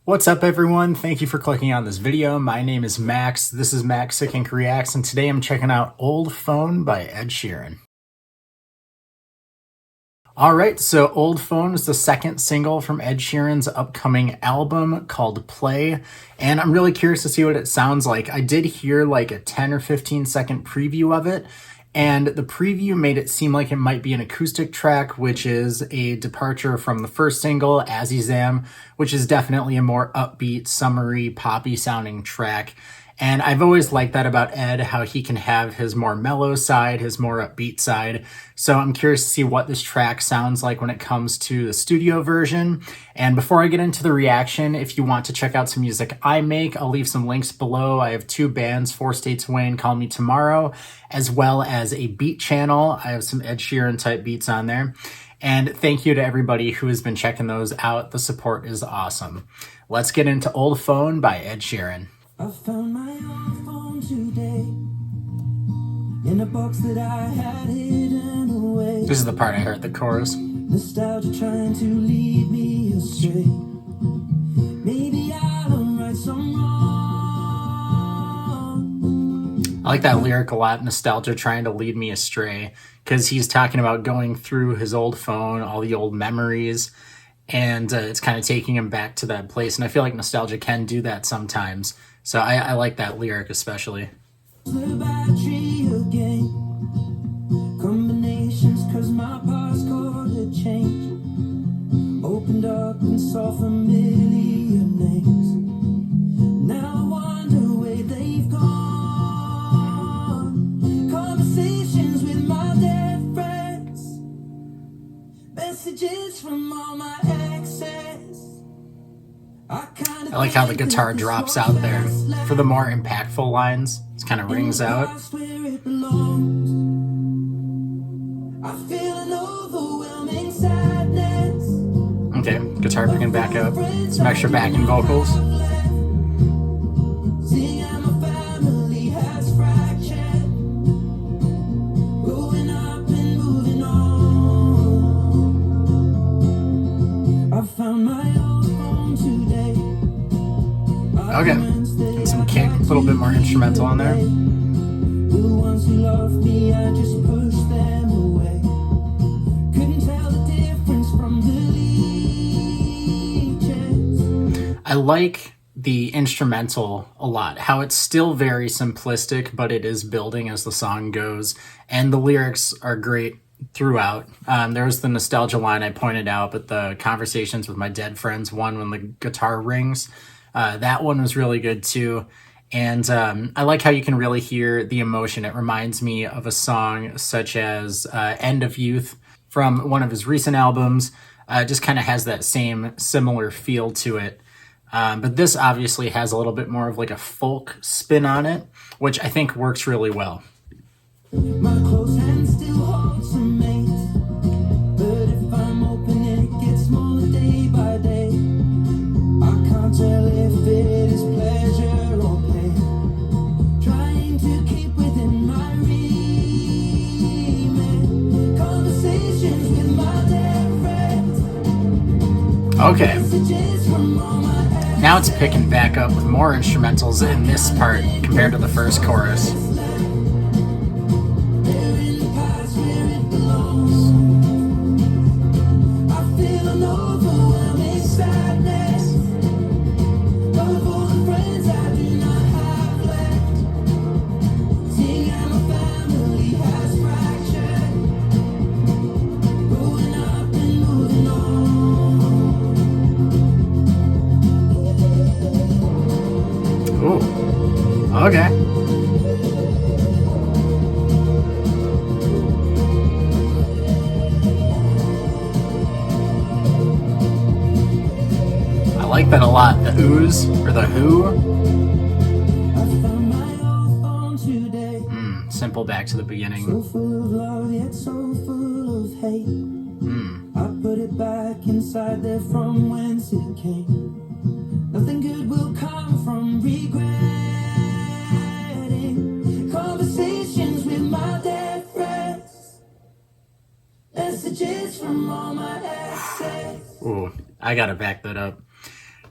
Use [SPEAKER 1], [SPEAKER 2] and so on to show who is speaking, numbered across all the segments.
[SPEAKER 1] What's up, everyone? Thank you for clicking on this video. My name is Max. This is Max Sick Ink Reacts, and today I'm checking out Old Phone by Ed Sheeran. Alright, so Old Phone is the second single from Ed Sheeran's upcoming album called Play, and I'm really curious to see what it sounds like. I did hear like a 10 or 15 second preview of it, and the preview made it seem like it might be an acoustic track, which is a departure from the first single, Azizam, which is definitely a more upbeat, summery, poppy sounding track. And I've always liked that about Ed, how he can have his more mellow side, his more upbeat side. So I'm curious to see what this track sounds like when it comes to the studio version. And before I get into the reaction, if you want to check out some music I make, I'll leave some links below. I have two bands, 4 States Away and Call Me Tomorrow, as well as a beat channel. I have some Ed Sheeran type beats on there. And thank you to everybody who has been checking those out. The support is awesome. Let's get into Old Phone by Ed Sheeran.
[SPEAKER 2] I found my old phone today in a box that I had hidden away.
[SPEAKER 1] This is the part I heard the chorus.
[SPEAKER 2] Nostalgia trying to lead me astray. Maybe I don't right some wrong.
[SPEAKER 1] I like that lyric a lot, nostalgia trying to lead me astray, because he's talking about going through his old phone, all the old memories, and it's kind of taking him back to that place. And I feel like nostalgia can do that sometimes. So I like that lyric especially.
[SPEAKER 2] The battery again. Combinations cause my passcode had changed. Opened up and saw familiar names. Now I wonder where they've gone. Conversations with my dead friends. Messages from all my exes.
[SPEAKER 1] I like how the guitar drops out there for the more impactful lines. It kind of rings out. Okay, guitar picking back up. Some extra backing vocals. Okay, and some kick, a little bit more instrumental on there. I like the instrumental a lot, how it's still very simplistic, but it is building as the song goes, and the lyrics are great throughout. There's the nostalgia line I pointed out, but the conversations with my dead friends one when the guitar rings, that one was really good too. And I like how you can really hear the emotion. It reminds me of a song such as End of Youth from one of his recent albums. Just kind of has that same similar feel to it. But this obviously has a little bit more of like a folk spin on it, which I think works really well.
[SPEAKER 2] My close hand still holds some mate, but if I'm open it gets smaller day by day. I can't tell if it is pleasure or pain, trying to keep within my remit. Conversations with my dead friends.
[SPEAKER 1] Okay, now it's picking back up with more instrumentals in this part compared to the first chorus. Okay. I like that a lot. The ooze or the who. Simple back to the beginning.
[SPEAKER 2] So full of love, yet so full of hate. I put it back inside there from whence it came. Nothing good will come from regretting conversations with my dead friends. Messages from all my exes.
[SPEAKER 1] Ooh, I gotta back that up.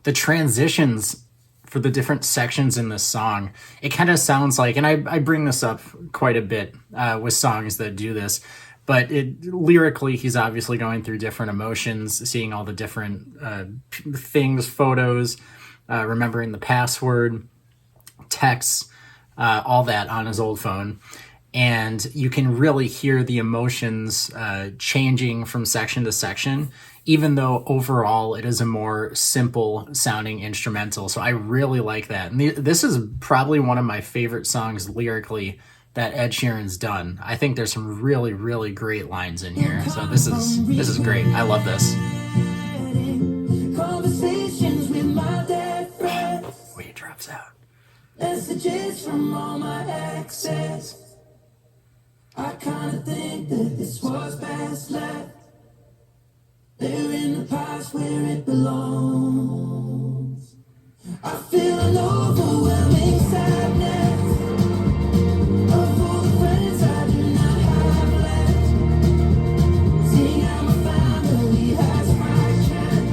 [SPEAKER 1] the transitions for the different sections in this song, it kind of sounds like, and I bring this up quite a bit with songs that do this, but lyrically, he's obviously going through different emotions, seeing all the different things, photos, remembering the password, texts, all that on his old phone. And you can really hear the emotions changing from section to section, even though overall it is a more simple sounding instrumental. So I really like that. And this is probably one of my favorite songs lyrically that Ed Sheeran's done. I think there's some really, really great lines in here. So this is great. I love this.
[SPEAKER 2] Conversations with my dead friends.
[SPEAKER 1] Wait, it drops out.
[SPEAKER 2] Messages from all my exes. I kinda think that this was best left there in the past where it belongs. I feel an overwhelming sadness of all the friends I do not have left. Seeing how my family has fractured.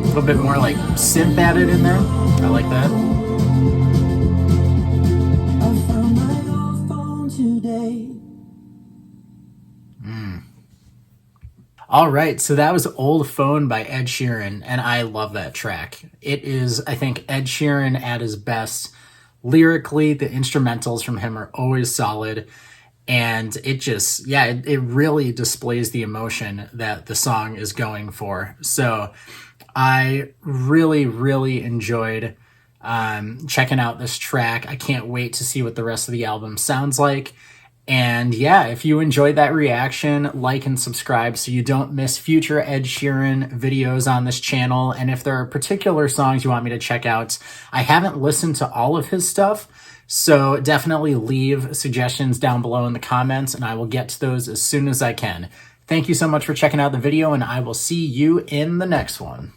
[SPEAKER 1] A little bit more like synth added in there. I like that.
[SPEAKER 2] I found my old phone today.
[SPEAKER 1] All right, so that was Old Phone by Ed Sheeran, and I love that track. It is, I think, Ed Sheeran at his best. Lyrically, the instrumentals from him are always solid, and it just, it really displays the emotion that the song is going for. So I really, really enjoyed checking out this track. I can't wait to see what the rest of the album sounds like. And yeah, if you enjoyed that reaction, like and subscribe so you don't miss future Ed Sheeran videos on this channel. And if there are particular songs you want me to check out, I haven't listened to all of his stuff, so definitely leave suggestions down below in the comments and I will get to those as soon as I can. Thank you so much for checking out the video, and I will see you in the next one.